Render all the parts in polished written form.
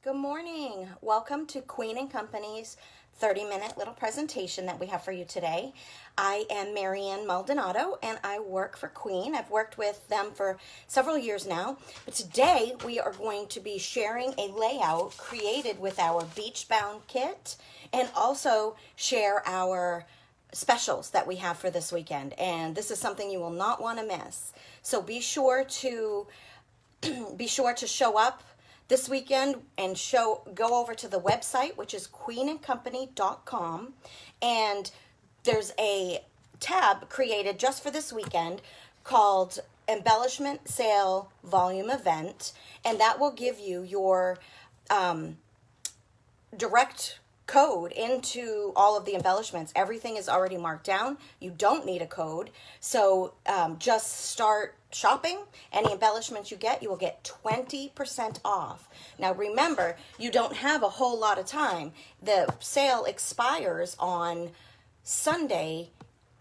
Good morning. Welcome to Queen and Company's 30-minute little presentation that we have for you today. I am Marianne Maldonado and I work for Queen. I've worked with them for several years now, but today we are going to be sharing a layout created with our beach bound kit and also share our specials that we have for this weekend. And this is something you will not want to miss. So be sure to show up this weekend and go over to the website, which is queenandcompany.com, and there's a tab created just for this weekend called Embellishment Sale Volume Event, and that will give you your direct code into all of the embellishments. Everything is already marked down. You don't need a code. So just start shopping. Any embellishments you get, you will get 20% off. Now remember, you don't have a whole lot of time. The sale expires on Sunday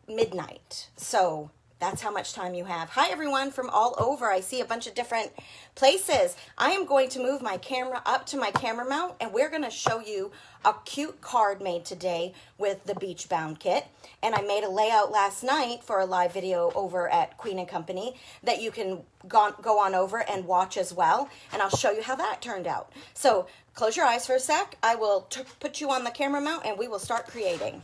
midnight. So that's how much time you have. Hi everyone from all over. I see a bunch of different places. I am going to move my camera up to my camera mount and we're going to show you a cute card made today with the beach bound kit. And I made a layout last night for a live video over at Queen and Company that you can go on over and watch as well. And I'll show you how that turned out. So close your eyes for a sec. I will put you on the camera mount and we will start creating.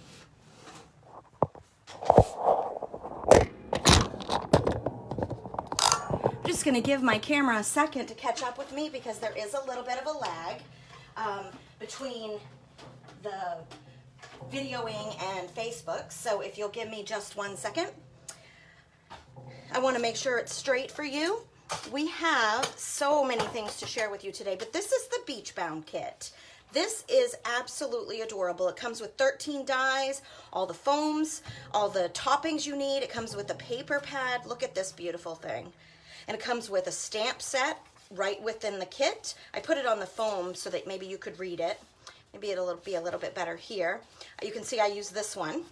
Just going to give my camera a second to catch up with me because there is a little bit of a lag between the videoing and Facebook. So if you'll give me just 1 second, I want to make sure it's straight for you. We have so many things to share with you today, but this is the beach bound kit. This is absolutely adorable. It comes with 13 dies, all the foams, all the toppings you need. It comes with a paper pad. Look at this beautiful thing. And it comes with a stamp set right within the kit. I put it on the foam so that maybe you could read it. Maybe it'll be a little bit better here. You can see I use this one.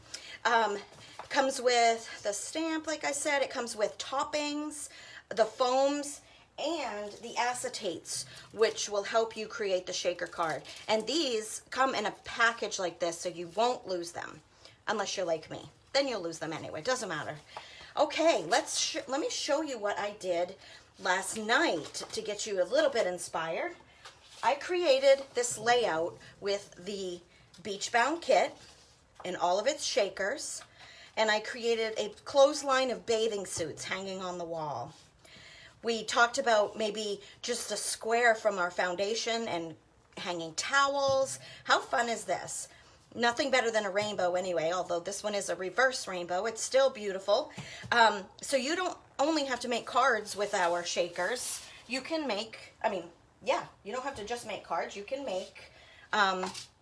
It comes with the stamp, like I said. It comes with toppings, the foams, and the acetates, which will help you create the shaker card. And these come in a package like this, so you won't lose them, unless you're like me. Then you'll lose them anyway. Doesn't matter. Okay, let me show you what I did last night to get you a little bit inspired. I created this layout with the beach bound kit and all of its shakers, and I created a clothesline of bathing suits hanging on the wall. We talked about maybe just a square from our foundation and hanging towels. How fun is this? Nothing better than a rainbow anyway, although this one is a reverse rainbow. It's still beautiful. So you don't only have to make cards with our shakers. You can make, you don't have to just make cards. You can make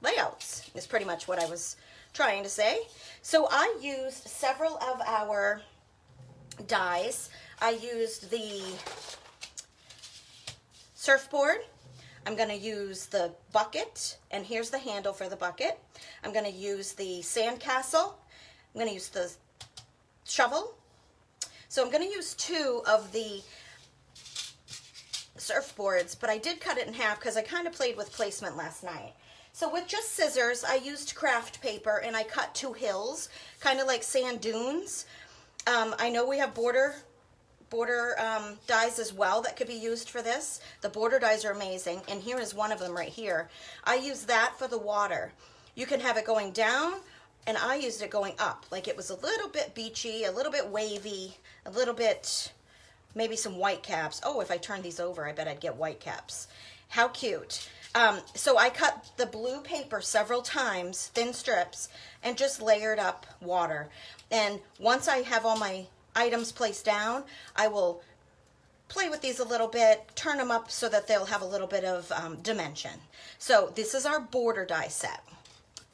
layouts, is pretty much what I was trying to say. So I used several of our dies. I used the surfboard. I'm going to use the bucket, and here's the handle for the bucket. I'm going to use the sandcastle. I'm going to use the shovel. So I'm going to use 2 of the surfboards, but I did cut it in half because I kind of played with placement last night. So with just scissors, I used craft paper, and I cut 2 hills, kind of like sand dunes. I know we have border dies as well that could be used for this. The border dies are amazing, and here is one of them right here. I use that for the water. You can have it going down, and I used it going up, like it was a little bit beachy, a little bit wavy, a little bit, maybe some white caps. Oh, if I turn these over, I bet I'd get white caps. How cute. So I cut the blue paper several times, thin strips, and just layered up water. And once I have all my items placed down, I will play with these a little bit, turn them up so that they'll have a little bit of dimension. So this is our border die set.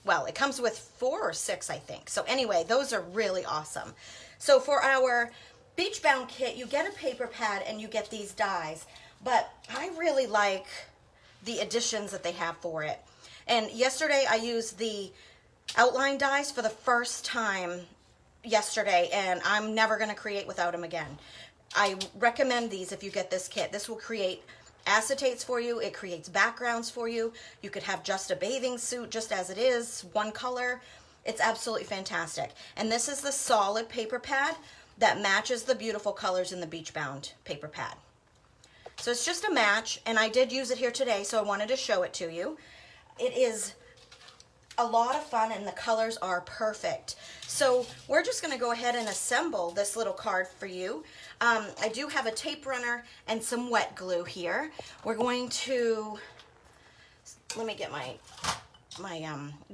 Well, it comes with 4 or 6, I think. So anyway, those are really awesome. So for our beach bound kit, you get a paper pad and you get these dies, but I really like the additions that they have for it. And yesterday I used the outline dies for the first time yesterday, and I'm never going to create without them again. I recommend these if you get this kit. This will create acetates for you. It creates backgrounds for you. You could have just a bathing suit just as it is, one color. It's absolutely fantastic. And this is the solid paper pad that matches the beautiful colors in the beach bound paper pad. So it's just a match, and I did use it here today, so I wanted to show it to you. It is a lot of fun, and the colors are perfect. So we're just going to go ahead and assemble this little card for you. I do have a tape runner and some wet glue here. We're going to, let me get my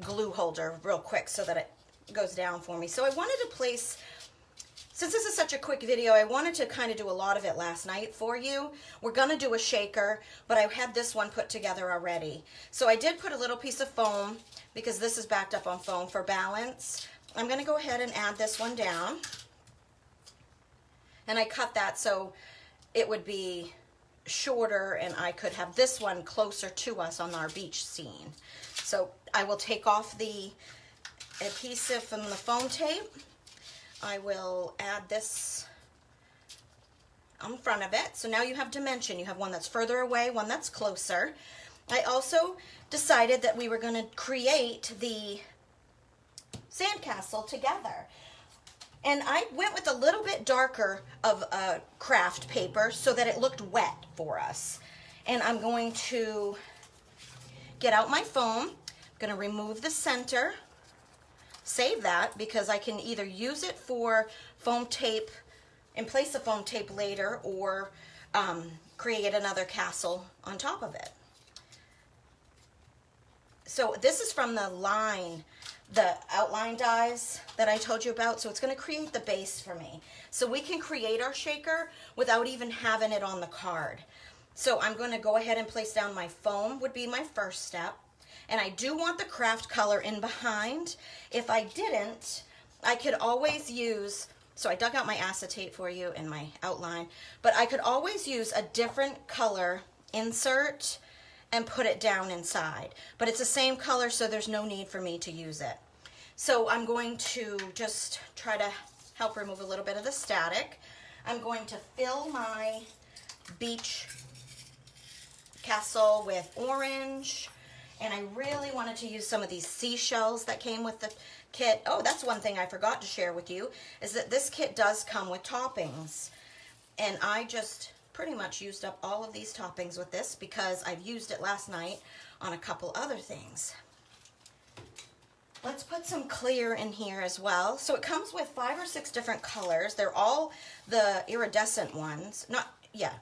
glue holder real quick so that it goes down for me. So I wanted to place, since this is such a quick video, I wanted to kind of do a lot of it last night for you. We're going to do a shaker, but I had this one put together already. So I did put a little piece of foam, because this is backed up on foam for balance. I'm going to go ahead and add this one down. And I cut that so it would be shorter and I could have this one closer to us on our beach scene. So I will take off the adhesive from the foam tape. I will add this on front of it. So now you have dimension. You have one that's further away, one that's closer. I also decided that we were going to create the sandcastle together. And I went with a little bit darker of a craft paper so that it looked wet for us. And I'm going to get out my foam. I'm going to remove the center. Save that because I can either use it for foam tape, in place of foam tape later, or create another castle on top of it. So this is from the outline dies that I told you about. So it's going to create the base for me. So we can create our shaker without even having it on the card. So I'm going to go ahead and place down my foam, would be my first step. And I do want the craft color in behind. If I didn't, I could always use, so I dug out my acetate for you in my outline, but I could always use a different color insert and put it down inside. But it's the same color, so there's no need for me to use it. So I'm going to just try to help remove a little bit of the static. I'm going to fill my beach castle with orange, and I really wanted to use some of these seashells that came with the kit. Oh, that's one thing I forgot to share with you, is that this kit does come with toppings. And I just pretty much used up all of these toppings with this because I've used it last night on a couple other things. Let's put some clear in here as well. So it comes with 5 or 6 different colors. They're all the iridescent ones.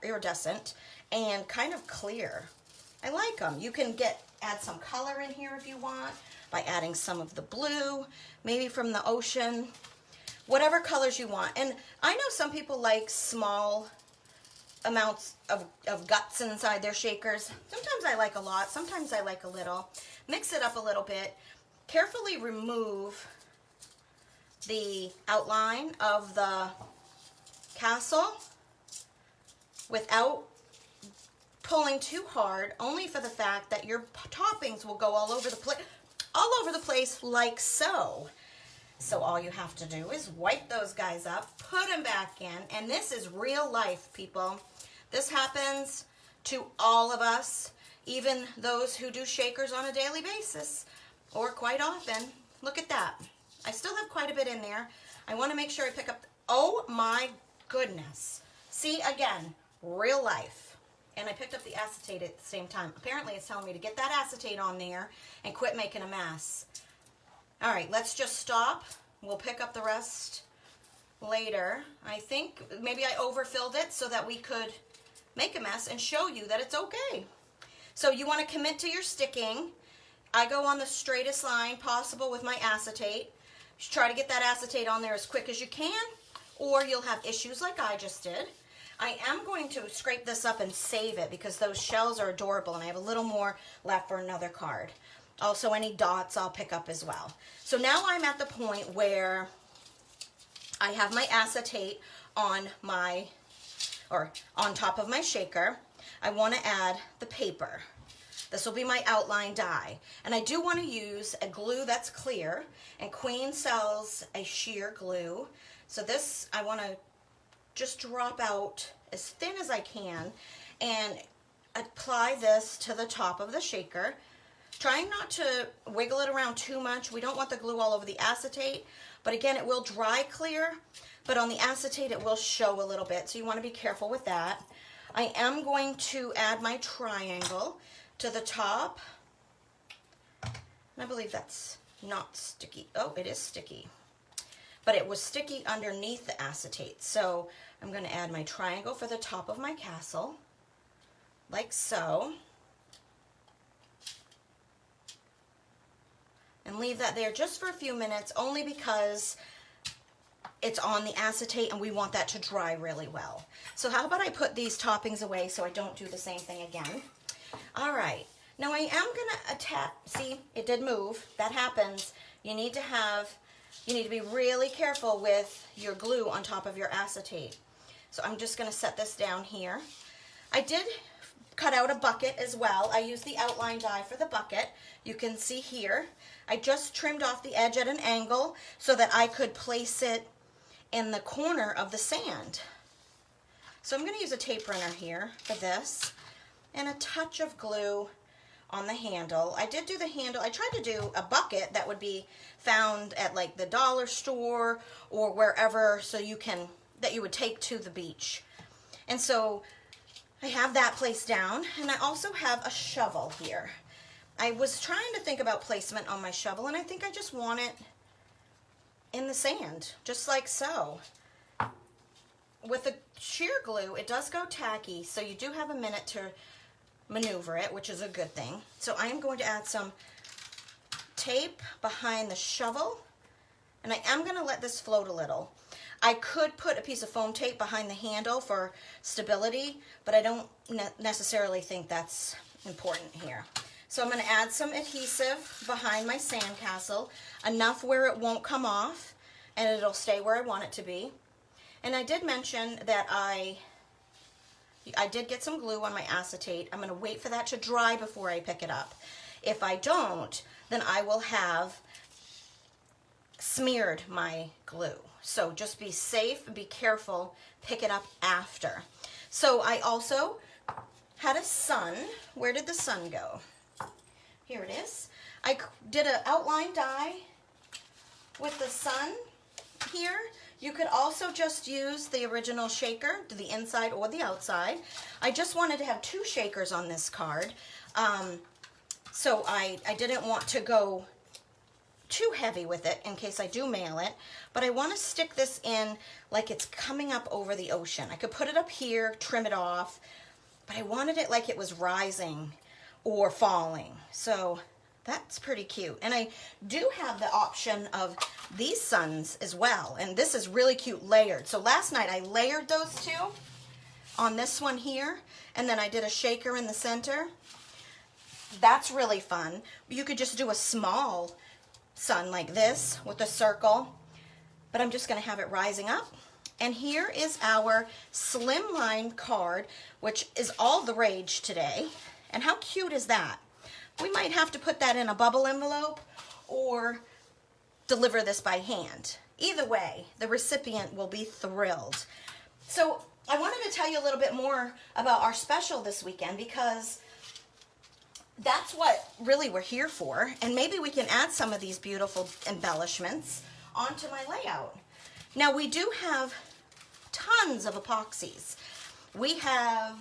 Iridescent and kind of clear. I like them. You can add some color in here if you want by adding some of the blue, maybe from the ocean, whatever colors you want. And I know some people like small amounts of guts inside their shakers. Sometimes I like a lot, sometimes I like a little. Mix it up a little bit. Carefully remove the outline of the castle without pulling too hard, only for the fact that your toppings will go all over the place like so. So all you have to do is wipe those guys up, put them back in, and this is real life, people. This happens to all of us, even those who do shakers on a daily basis, or quite often. Look at that. I still have quite a bit in there. I want to make sure I pick up, oh my goodness. See, again, real life. And I picked up the acetate at the same time. Apparently it's telling me to get that acetate on there and quit making a mess. All right, let's just stop. We'll pick up the rest later. I think maybe I overfilled it so that we could make a mess and show you that it's okay. So you want to commit to your sticking. I go on the straightest line possible with my acetate. Just try to get that acetate on there as quick as you can, or you'll have issues like I just did. I am going to scrape this up and save it because those shells are adorable, and I have a little more left for another card. Also, any dots I'll pick up as well. So now I'm at the point where I have my acetate on top of my shaker. I want to add the paper. This will be my outline die. And I do want to use a glue that's clear, and Queen sells a sheer glue. So this, I want to just drop out as thin as I can, and apply this to the top of the shaker, trying not to wiggle it around too much. We don't want the glue all over the acetate, but again, it will dry clear, but on the acetate it will show a little bit, so you want to be careful with that. I am going to add my triangle to the top, and I believe that's not sticky. Oh, it is sticky, but it was sticky underneath the acetate, so I'm going to add my triangle for the top of my castle, like so. And leave that there just for a few minutes, only because it's on the acetate and we want that to dry really well. So how about I put these toppings away so I don't do the same thing again. All right, now I am gonna attach, see, it did move, that happens. You need to be really careful with your glue on top of your acetate. So I'm just gonna set this down here. I did cut out a bucket as well. I used the outline die for the bucket. You can see here, I just trimmed off the edge at an angle so that I could place it in the corner of the sand. So I'm going to use a tape runner here for this, and a touch of glue on the handle. I did do the handle. I tried to do a bucket that would be found at like the dollar store or wherever, so that you would take to the beach. And so I have that placed down, and I also have a shovel here. I was trying to think about placement on my shovel, and I think I just want it in the sand, just like so. With the sheer glue, it does go tacky, so you do have a minute to maneuver it, which is a good thing. So I am going to add some tape behind the shovel, and I am going to let this float a little. I could put a piece of foam tape behind the handle for stability, but I don't necessarily think that's important here. So I'm going to add some adhesive behind my sandcastle, enough where it won't come off and it'll stay where I want it to be. And I did mention that I did get some glue on my acetate. I'm going to wait for that to dry before I pick it up. If I don't, then I will have smeared my glue. So just be safe, be careful, pick it up after. So I also had a sun. Where did the sun go? Here it is. I did an outline die with the sun here. You could also just use the original shaker, the inside or the outside. I just wanted to have two shakers on this card. So I didn't want to go too heavy with it in case I do mail it, but I want to stick this in like it's coming up over the ocean. I could put it up here, trim it off, but I wanted it like it was rising or falling. So that's pretty cute. And I do have the option of these suns as well, and this is really cute layered. So last night I layered those two on this one here, and then I did a shaker in the center. That's really fun. You could just do a small sun like this with a circle, but I'm just going to have it rising up. And here is our slimline card, which is all the rage today. And how cute is that? We might have to put that in a bubble envelope or deliver this by hand. Either way, the recipient will be thrilled. So I wanted to tell you a little bit more about our special this weekend, because that's what really we're here for. And maybe we can add some of these beautiful embellishments onto my layout. Now we do have tons of epoxies. We have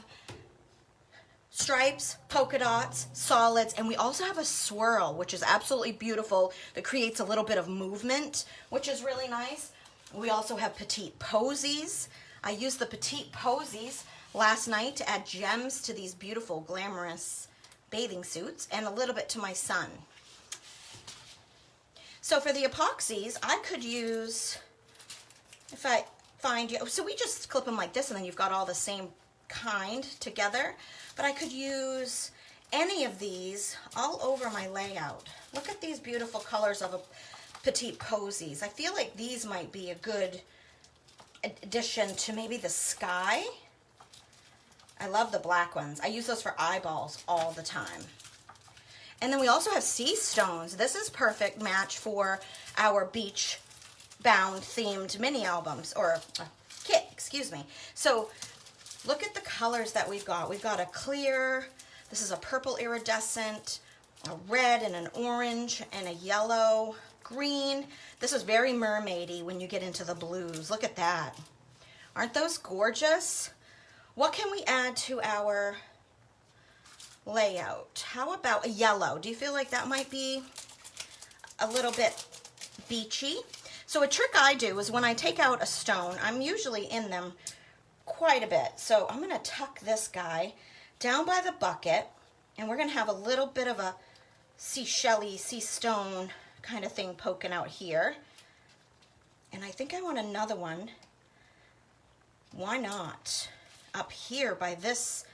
stripes, polka dots, solids, and we also have a swirl, which is absolutely beautiful, that creates a little bit of movement, which is really nice. We also have petite posies. I used the petite posies last night to add gems to these beautiful, glamorous bathing suits, and a little bit to my sun. So for the epoxies, I could use, if I find you, so we just clip them like this, and then you've got all the same kind together. But I could use any of these all over my layout. Look at these beautiful colors of petite posies. I feel like these might be a good addition to maybe the sky. I love the black ones. I use those for eyeballs all the time. And then we also have sea stones. This is perfect match for our beach bound themed mini albums, or kit, excuse me. So Look at the colors that we've got. We've got a clear, this is a purple iridescent, a red and an orange and a yellow, green. This is very mermaidy when you get into the blues. Look at that. Aren't those gorgeous? What can we add to our layout? How about a yellow? Do you feel like that might be a little bit beachy? So a trick I do is when I take out a stone, I'm usually in them quite a bit. So I'm going to tuck this guy down by the bucket, and we're going to have a little bit of a seashell-y, sea stone kind of thing poking out here. And I think I want another one. Why not? Up here by this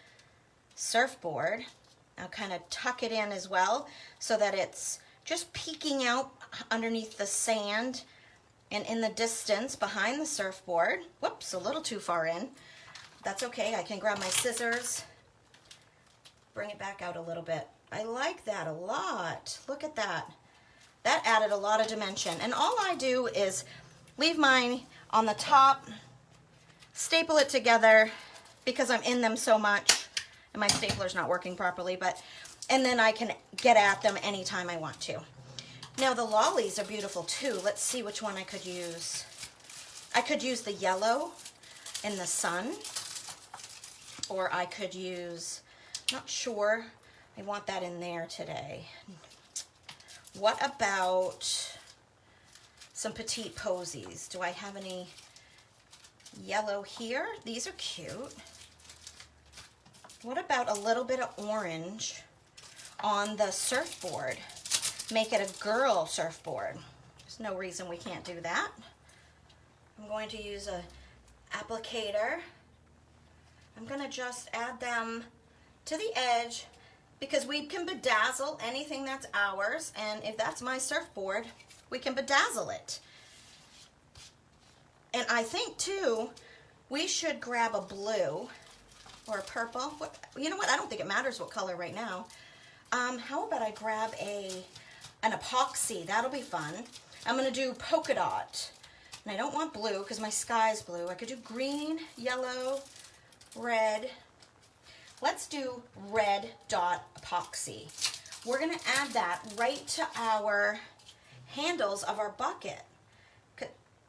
surfboard. I'll kind of tuck it in as well so that it's just peeking out underneath the sand and in the distance behind the surfboard. Whoops, a little too far in. That's okay, I can grab my scissors, bring it back out a little bit. I like that a lot. Look at that. That added a lot of dimension. And all I do is leave mine on the top, staple it together because I'm in them so much and my stapler's not working properly, and then I can get at them anytime I want to. Now the lollies are beautiful too. Let's see which one I could use. I could use the yellow in the sun, or I could use, not sure, I want that in there today. What about some petite posies? Do I have any yellow here? These are cute. What about a little bit of orange on the surfboard? Make it a girl surfboard. There's no reason we can't do that. I'm going to use a applicator. I'm going to just add them to the edge because we can bedazzle anything that's ours, and if that's my surfboard, we can bedazzle it. And I think too, we should grab a blue or a purple. You know what? I don't think it matters what color right now. How about I grab an epoxy? That'll be fun. I'm going to do polka dot. And I don't want blue because my sky's blue. I could do green, yellow, red. Let's do red dot epoxy. We're going to add that right to our handles of our bucket.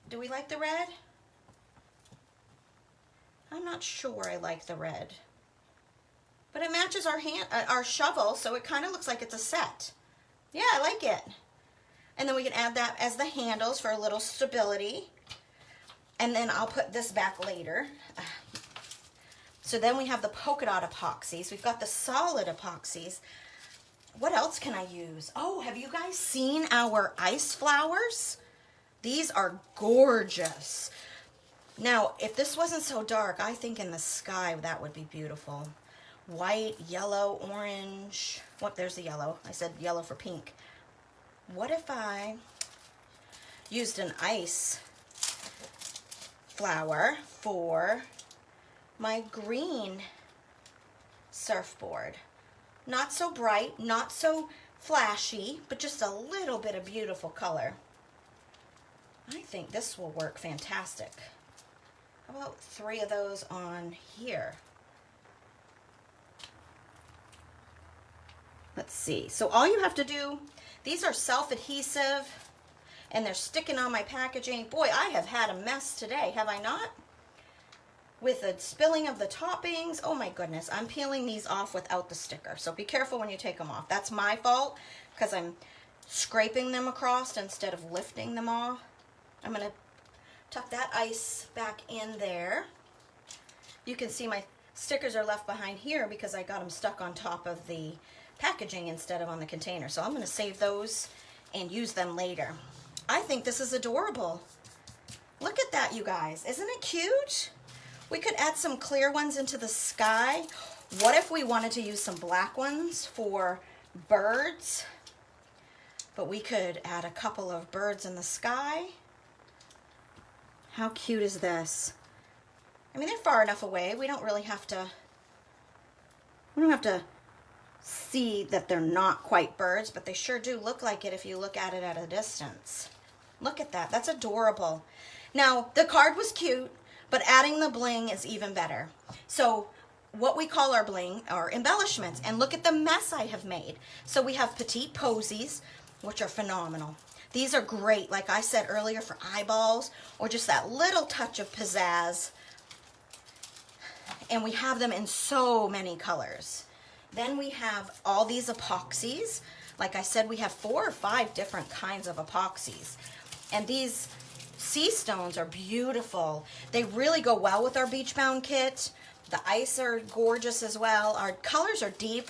Do we like the red? I'm not sure I like the red. But it matches our shovel, so it kind of looks like it's a set. Yeah, I like it. And then we can add that as the handles for a little stability. And then I'll put this back later. So then we have the polka dot epoxies. We've got the solid epoxies. What else can I use? Oh, have you guys seen our ice flowers? These are gorgeous. Now, if this wasn't so dark, I think in the sky that would be beautiful. White, yellow, orange. What, there's the yellow. I said yellow for pink. What if I used an ice flower for my green surfboard? Not so bright, not so flashy, but just a little bit of beautiful color. I think this will work fantastic. How about 3 of those on here? Let's see. So all you have to do, these are self-adhesive and they're sticking on my packaging. Boy, I have had a mess today, have I not? With the spilling of the toppings. Oh my goodness, I'm peeling these off without the sticker. So be careful when you take them off. That's my fault because I'm scraping them across instead of lifting them off. I'm going to tuck that ice back in there. You can see my stickers are left behind here because I got them stuck on top of the packaging instead of on the container. So I'm going to save those and use them later. I think this is adorable. Look at that, you guys. Isn't it cute? We could add some clear ones into the sky. What if we wanted to use some black ones for birds? But we could add a couple of birds in the sky. How cute is this? I mean, they're far enough away. We don't really have to, see that they're not quite birds, but they sure do look like it if you look at it at a distance. Look at that. That's adorable. Now, the card was cute, but adding the bling is even better. So what we call our bling are embellishments, and look at the mess I have made. So we have petite posies, which are phenomenal. These are great, like I said earlier, for eyeballs or just that little touch of pizzazz. And we have them in so many colors. Then we have all these epoxies. Like I said, we have 4 or 5 different kinds of epoxies. And these sea stones are beautiful. They really go well with our beach bound kit. The ice are gorgeous as well. Our colors are deep.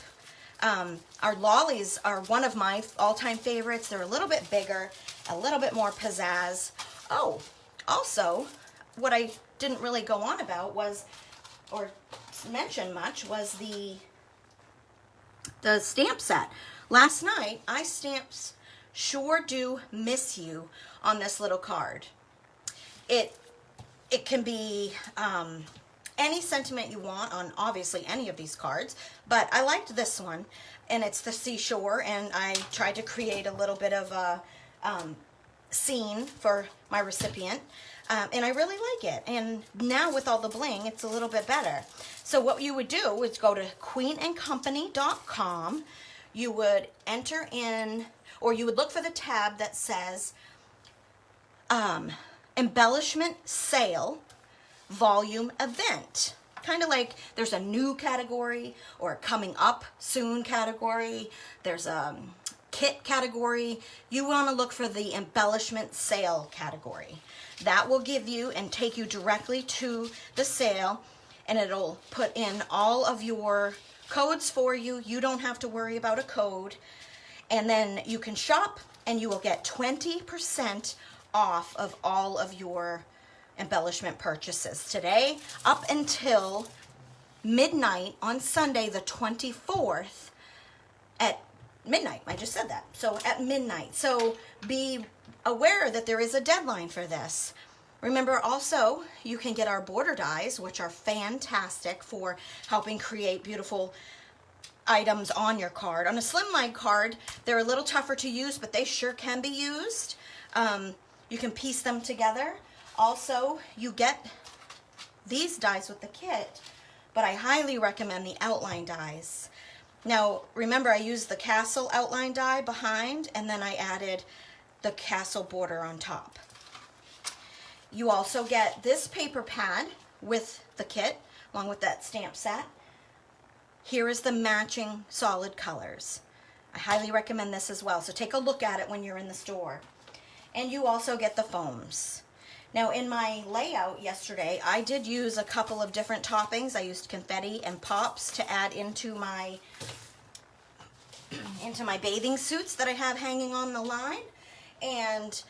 Our lollies are one of my all-time favorites. They're a little bit bigger, a little bit more pizzazz. Oh, also, what I didn't really go on about was, or mention much, was the stamp set. Last night, I stamped "Sure Do Miss You" on this little card. It can be any sentiment you want on obviously any of these cards, but I liked this one, and it's the seashore, and I tried to create a little bit of a scene for my recipient, and I really like it. And now with all the bling, it's a little bit better. So what you would do is go to queenandcompany.com. You would enter in, or you would look for the tab that says embellishment sale volume event. Kind of like there's a new category or a coming up soon category. There's a kit category. You want to look for the embellishment sale category. That will give you and take you directly to the sale, and it'll put in all of your codes for you. You don't have to worry about a code. And then you can shop, and you will get 20% off of all of your embellishment purchases today up until midnight on Sunday the 24th at midnight. I just said that. So at midnight. So be aware that there is a deadline for this. Remember also, you can get our border dies, which are fantastic for helping create beautiful items on your card. On a slimline card, they're a little tougher to use, but they sure can be used. You can piece them together. Also, you get these dies with the kit, but I highly recommend the outline dies. Now, remember, I used the castle outline die behind, and then I added the castle border on top. You also get this paper pad with the kit, along with that stamp set. Here is the matching solid colors. I highly recommend this as well, so take a look at it when you're in the store. And you also get the foams. Now, in my layout yesterday, I did use a couple of different toppings. I used confetti and pops to add into my bathing suits that I have hanging on the line, and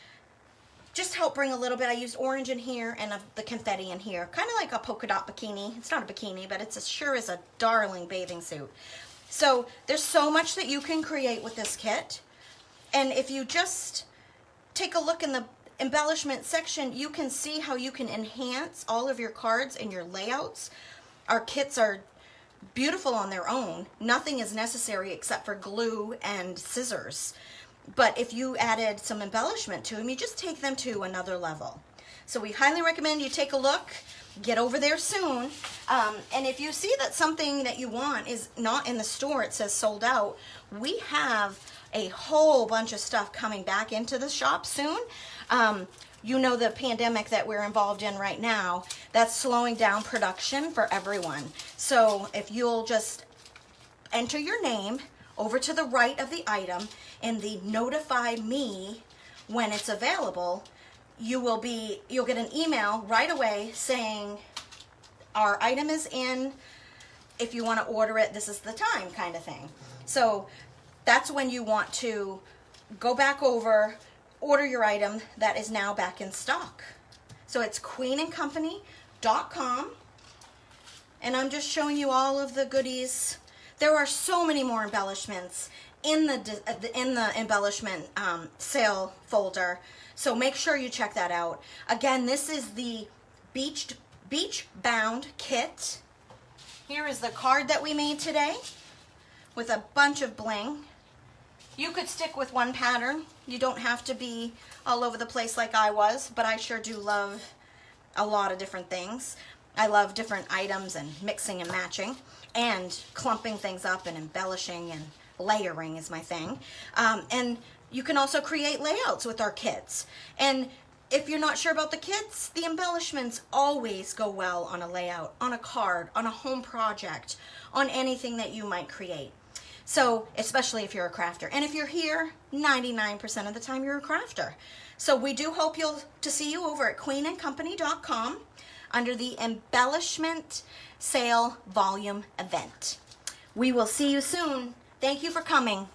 just help bring a little bit. I used orange in here and the confetti in here, kind of like a polka dot bikini. It's not a bikini, but it's sure is a darling bathing suit. So there's so much that you can create with this kit, and if you just take a look in the embellishment section, you can see how you can enhance all of your cards and your layouts. Our kits are beautiful on their own. Nothing is necessary except for glue and scissors. But if you added some embellishment to them, you just take them to another level. So we highly recommend you take a look. Get over there soon. And if you see that something that you want is not in the store, it says sold out, we have a whole bunch of stuff coming back into the shop soon. You know, the pandemic that we're involved in right now, that's slowing down production for everyone. So if you'll just enter your name over to the right of the item in the notify me when it's available, you'll get an email right away saying our item is in. If you want to order it, this is the time, kind of thing. So that's when you want to go back over, order your item that is now back in stock. So it's queenandcompany.com, and I'm just showing you all of the goodies. There are so many more embellishments in the embellishment sale folder, so make sure you check that out. Again, this is the beach bound kit. Here is the card that we made today with a bunch of bling. You could stick with one pattern. You don't have to be all over the place like I was, but I sure do love a lot of different things. I love different items and mixing and matching, and clumping things up and embellishing and layering is my thing. And you can also create layouts with our kits. And if you're not sure about the kits, the embellishments always go well on a layout, on a card, on a home project, on anything that you might create. So, especially if you're a crafter. And if you're here, 99% of the time you're a crafter. So we do hope to see you over at queenandcompany.com under the Embellishment Sale Volume Event. We will see you soon. Thank you for coming.